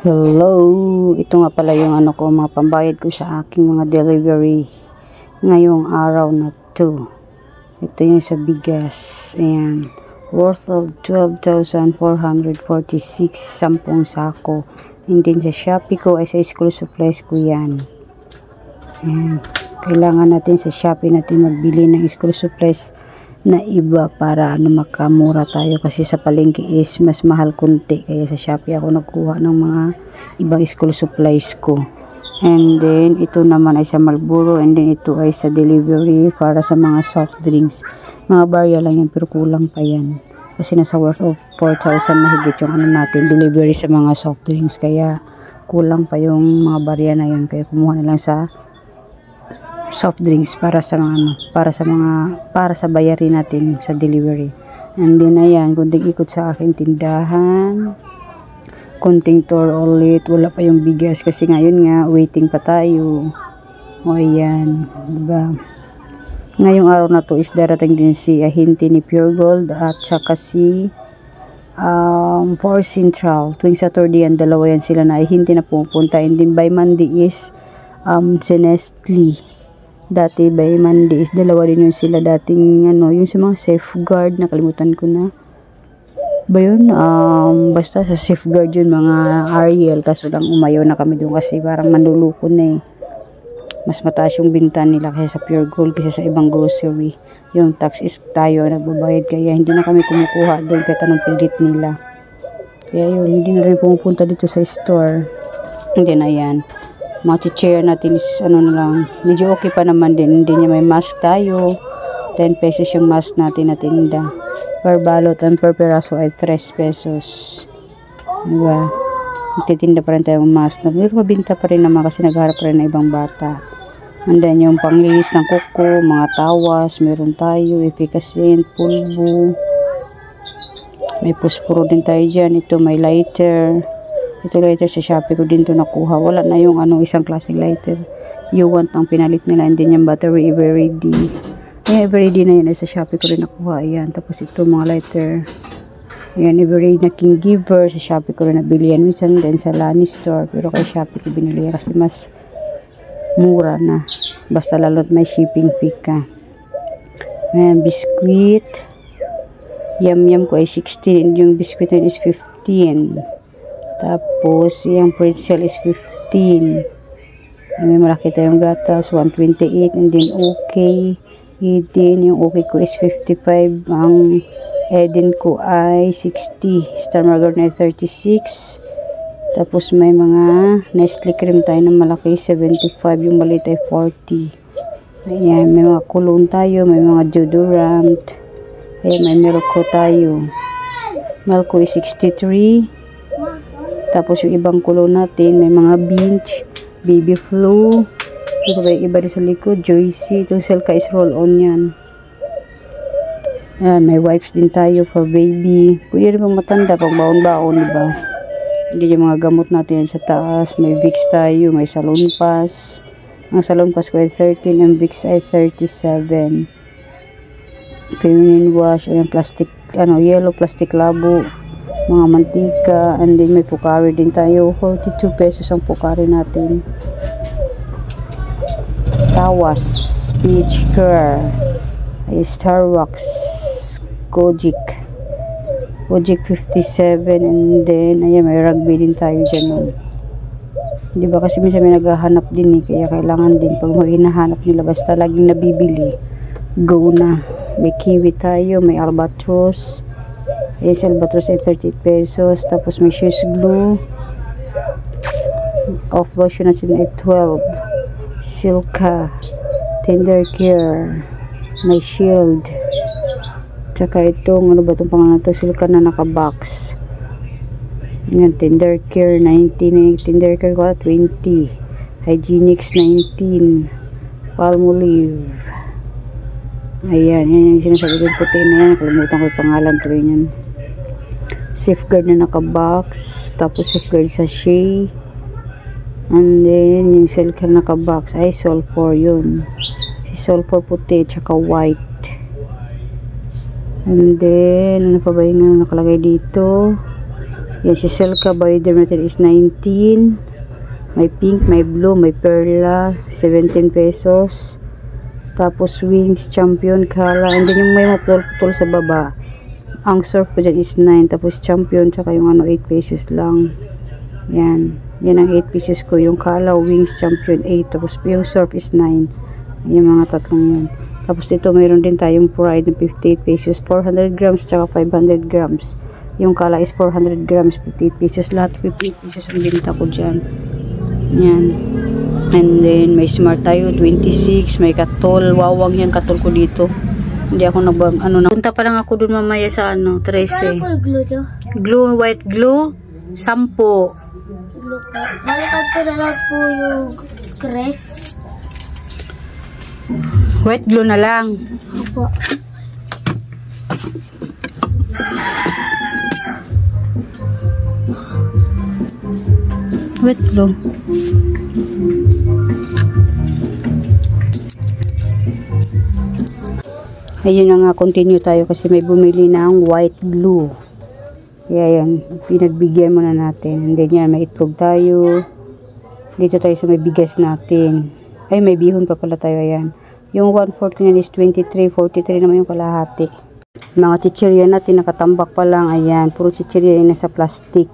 Hello! Ito nga pala yung mga pambayad ko sa aking mga delivery ngayong araw na to. Ito yung sa bigas. Ayan. Worth of 12,446, 10 sako. And then sa Shopee ko ay sa school supplies ko yan. Ayan. Kailangan natin sa Shopee natin magbili ng school supplies na iba para makamura tayo, kasi sa palengke is mas mahal kunti, kaya sa Shopee ako nagkuha ng mga ibang school supplies ko. And then ito naman ay sa Marlboro, and then ito ay sa delivery para sa mga soft drinks. Mga barya lang yan pero kulang pa yan kasi nasa worth of 4,000 mahigit yung natin delivery sa mga soft drinks, kaya kulang pa yung mga barya na yun, kaya kumuha na lang sa soft drinks para sa para sa bayarin natin sa delivery. And then ayan, kunting ikot sa aking tindahan, kunting tour ulit. Wala pa yung bigas kasi ngayon nga waiting pa tayo. O ayan, diba? Ngayong araw na to is darating din si Ahinti ni Pure Gold at saka si for Central. Tuwing Saturday yan, dalawa yan sila na Ahinti na pupunta. And then by Monday is si Nestle. Dati by Monday is dalawa din yung sila dating yung sa mga safeguard, nakalimutan ko na ba yun, basta sa safeguard yun, mga Ariel, kaso lang umayaw na kami doon kasi parang manluluko na mas mataas yung binta nila kaya sa Pure Gold kasi sa ibang grocery. Yung tax is tayo nagbabayad, kaya hindi na kami kumukuha doon kahit anong pilit nila, kaya yun, hindi na rin pumupunta dito sa store. Hindi na yan, chair natin is na lang, medyo okay pa naman din. Hindi niya may mask tayo, 10 pesos yung mask natin na tinda per balot, and per peraso ay 3 pesos, diba? Nagtitinda pa rin tayong mask na pero mabinta pa rin naman kasi nagharap pa rin na ibang bata. And then yung panglinis ng kuko, mga tawas meron tayo, efficacent, pulbo, may puspuro din tayo dyan. Ito may lighter. Ito lighter sa Shopee ko din to nakuha. Wala na yung isang klaseng lighter. You want ang pinalit nila. And then yung battery everyday. Yung everyday na yun ay sa Shopee ko rin nakuha. Ayan. Tapos ito mga lighter. Ayan, everyday na King Giver. Sa Shopee ko rin nabili yan. Minsan din sa Lani Store. Pero kay Shopee ko binili kasi mas mura na. Basta lalo't may shipping fee ka. Ayan, biskuit. Yum ko ay 16. And yung biskuit na is 15. Tapos, yung pretzel is 15. May malaki tayong gatas, 128. And then, okay. Eden, yung okay ko is 55. Ang Eden ko ay 60. Star Margarine ay 36. Tapos, may mga Nestle cream tayo na malaki, 75. Yung maliit ay 40. Ayan, may mga cologne tayo. May mga deodorant. Ayan, may Melco tayo. Melco is 63. Tapos yung ibang kulo natin, may mga Binch, Baby Flu, iba din sa likod, Joycey, itong Silka is roll-on yan. Ayan, may wipes din tayo for baby. Pwede rin pang matanda, pag baon-baon, diba? Hindi yung mga gamot natin sa taas, may Vicks tayo, may Salon Pass. Ang Salon Pass ko ay 13, ang Vicks ay 37. Feminine wash, ayan, plastic, yellow plastic labo. Mga mantika, and then may Pocari din tayo, 42 pesos ang Pocari natin. Tawas, Peach Care, Starbucks, Kojic 57, and then ayan, may rugby din tayo dyan. Diba kasi minsan may naghahanap din kaya kailangan din pag hinahanap nila, basta laging nabibili, go na. May kiwi tayo, may albatros. Ayan, sa albatros ay 30 pesos. Tapos may shoes glue. Off lotion natin ay 12. Silka. Tender Care. May shield. Tsaka itong, ba itong pangalan to? Silka na nakabox. Ayan, Tender Care 19. Tender Care ko 20. Hygienics 19. Palmolive. Ayan, yan yung sinasabi ko puti na yan. Nakalimutan ko yung pangalan tuloy yan. Safeguard na nakabox. Tapos safeguard sa Shea. And then yung Silka nakabox ay sulfur yun. Si sulfur puti tsaka white. And then ano pa ba yung nakalagay dito? Yan, si Silka Bioderm natin is 19. May pink, may blue, may perla, 17 pesos. Tapos Wings Champion Kala. And then yung may maputol sa baba. Ang surf ko dyan is 9. Tapos Champion, tsaka yung ano, 8 pesos lang. Yan. Yan ang 8 pieces ko. Yung Kala, Wings Champion, 8. Tapos yung surf is 9. Yung mga tatlong yun. Tapos dito mayroon din tayong Pride na 58 pesos. 400 grams, tsaka 500 grams. Yung Kala is 400 grams, 58 pesos. Lahat 58 pesos ang binita ko dyan. Yan. And then, may Smart tayo, 26. May Katol. Wawang yan, Katol ko dito. Hindi ako punta pa lang ako dun mamaya sa 13. Kaya po yung glue nyo? Glue, white glue, 10. Glue po. Balikan ko na lang po yung crest. White glue na lang. Opo. White glue. Ayun na nga, continue tayo kasi may bumili ng white glue. Kaya yan, pinagbigyan muna natin. And then yan, may itlog tayo. Dito tayo sa may bigas natin. Ay, may bihon pa pala tayo, ayan. Yung 1/4 ko yan is 23, 43 naman yung kalahati. Mga chichirya natin, nakatambak pa lang, ayan. Puro chichirya yung nasa plastic.